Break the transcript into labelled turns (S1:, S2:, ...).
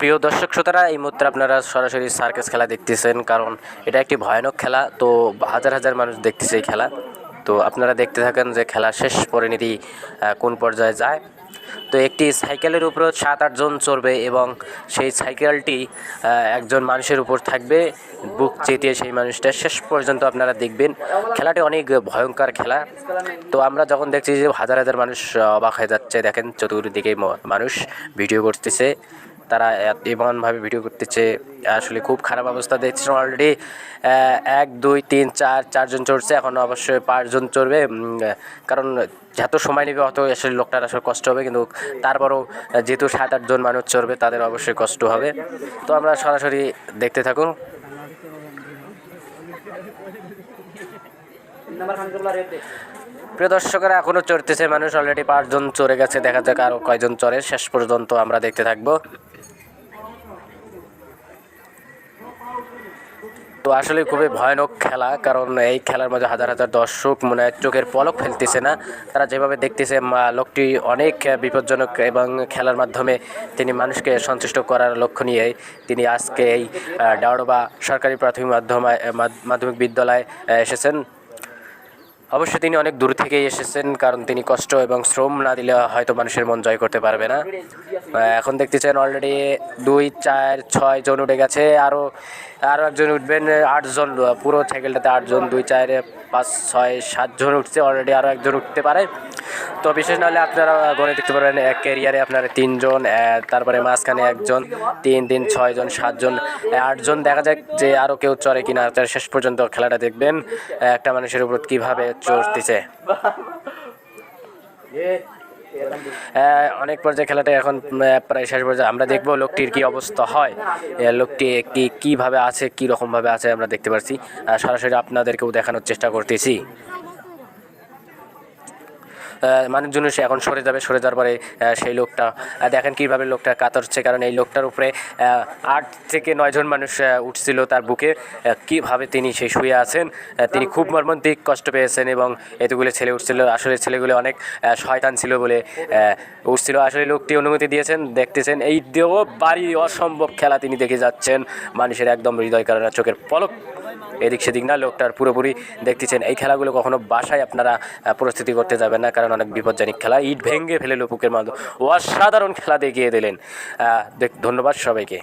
S1: প্রিয় দর্শক শ্রোতারা, এই মুহূর্তে আপনারা সরাসরি সার্কাস খেলা দেখতেছেন, কারণ এটা একটি ভয়ানক খেলা। তো হাজার হাজার মানুষ দেখতেছে এই খেলা। তো আপনারা দেখতে থাকেন যে খেলা শেষ পরিণতি কোন পর্যায়ে যায়। তো একটি সাইকেলের উপর 7-8 জন চড়বে এবং সেই সাইকেলটি একজন মানুষের উপর থাকবে, বুক চেতিয়ে সেই মানুষটা শেষ পর্যন্ত আপনারা দেখবেন। খেলাটি অনেক ভয়ঙ্কর খেলা। তো আমরা যখন দেখছি যে হাজার হাজার মানুষ অবাক হয়ে যাচ্ছে, দেখেন চতুর্দিকে মানুষ ভিডিও করতেছে, তারা এমনভাবে ভিডিও করতেছে, আসলে খুব খারাপ অবস্থা দেখছি। অলরেডি 1 2 3 4 জন চড়ছে, এখন অবশ্যই 5 জন চড়বে, কারণ যত সময় নেবে অত আসলে লোকটার আসলে কষ্ট হবে, কিন্তু তারপরও যেহেতু 7-8 জন মানুষ চড়বে তাদের অবশ্যই কষ্ট হবে। তো আমরা সরাসরি দেখতে থাকুন। প্রিয় দর্শকরা, এখনও চড়তেছে মানুষ, অলরেডি 5 জন চড়ে গেছে, দেখা যাক আরও কয়জন চড়ে, শেষ পর্যন্ত আমরা দেখতে থাকবো। তো আসলে খুবই ভয়ানক খেলা, কারণ এই খেলার মধ্যে হাজার হাজার দর্শক মনে হয় চোখের পলক ফেলতেছে না। তারা যেভাবে দেখতেছে, লোকটি অনেক বিপজ্জনক এবং খেলার মাধ্যমে তিনি মানুষকে সন্তুষ্ট করার লক্ষ্য নিয়ে তিনি আজকে এই ডাওরবা সরকারি প্রাথমিক মাধ্যমিক বিদ্যালয়ে এসেছেন। অবশ্যই তিনি অনেক দূর থেকেই এসেছেন, কারণ তিনি কষ্ট এবং শ্রম না দিলে হয়তো মানুষের মন জয় করতে পারবে না। এখন দেখতেছেন অলরেডি 2 4 6 জন উঠে গেছে, আরও একজন উঠবেন, 8 জন, পুরো সাইকেলটাতে 8 জন, 2 4 5 6 7 জন উঠছে, অলরেডি আরও একজন উঠতে পারে। তো বিশেষ নাহলে আপনারা গণে দেখতে পারবেন এক ক্যারিয়ারে আপনারা 3 জন, তারপরে মাঝখানে একজন, 3 3 6 জন, 7 জন, 8 জন। দেখা যাক যে আরও কেউ চড়ে কিনা। আপনারা শেষ পর্যন্ত খেলাটা দেখবেন, একটা মানুষের উপর কীভাবে চড়তেছে। অনেক পর্যায়ে খেলাটা এখন প্রায় শেষ পর্যায়ে। আমরা দেখব লোকটির কি অবস্থা হয়, লোকটি কীভাবে আছে, কী রকমভাবে আছে আমরা দেখতে পাচ্ছি। সরাসরি আপনাদেরকেও দেখানোর চেষ্টা করতেছি। মানুষজন সে এখন সরে যাওয়ার পরে সেই লোকটা দেখেন কীভাবে লোকটা কাতরছে, কারণ এই লোকটার উপরে 8 থেকে 9 জন মানুষ উঠছিল তার বুকে। কীভাবে তিনি সেই শুয়ে আছেন, তিনি খুব মর্মান্তিক কষ্ট পেয়েছেন এবং এতগুলো ছেলে উঠছিল। আসলে ছেলেগুলো অনেক শয়তান ছিল বলে উঠছিল। আসলে লোকটি অনুমতি দিয়েছেন, দেখতেছেন এই দেহ বাড়ি অসম্ভব খেলা তিনি দেখে যাচ্ছেন। মানুষের একদম হৃদয় কারণে চোখের পলক এদিক সেদিক না, লোকটার পুরোপুরি দেখতেছেন। এই খেলাগুলো কখনো বাসায় আপনারা প্রস্তুতি করতে যাবেন না, কারণ অনেক বিপজ্জনক খেলা। ইট ভেঙে ফেলে লোকের মাধ্যমে অসাধারণ খেলা দেখিয়ে দিলেন। ধন্যবাদ সবাইকে।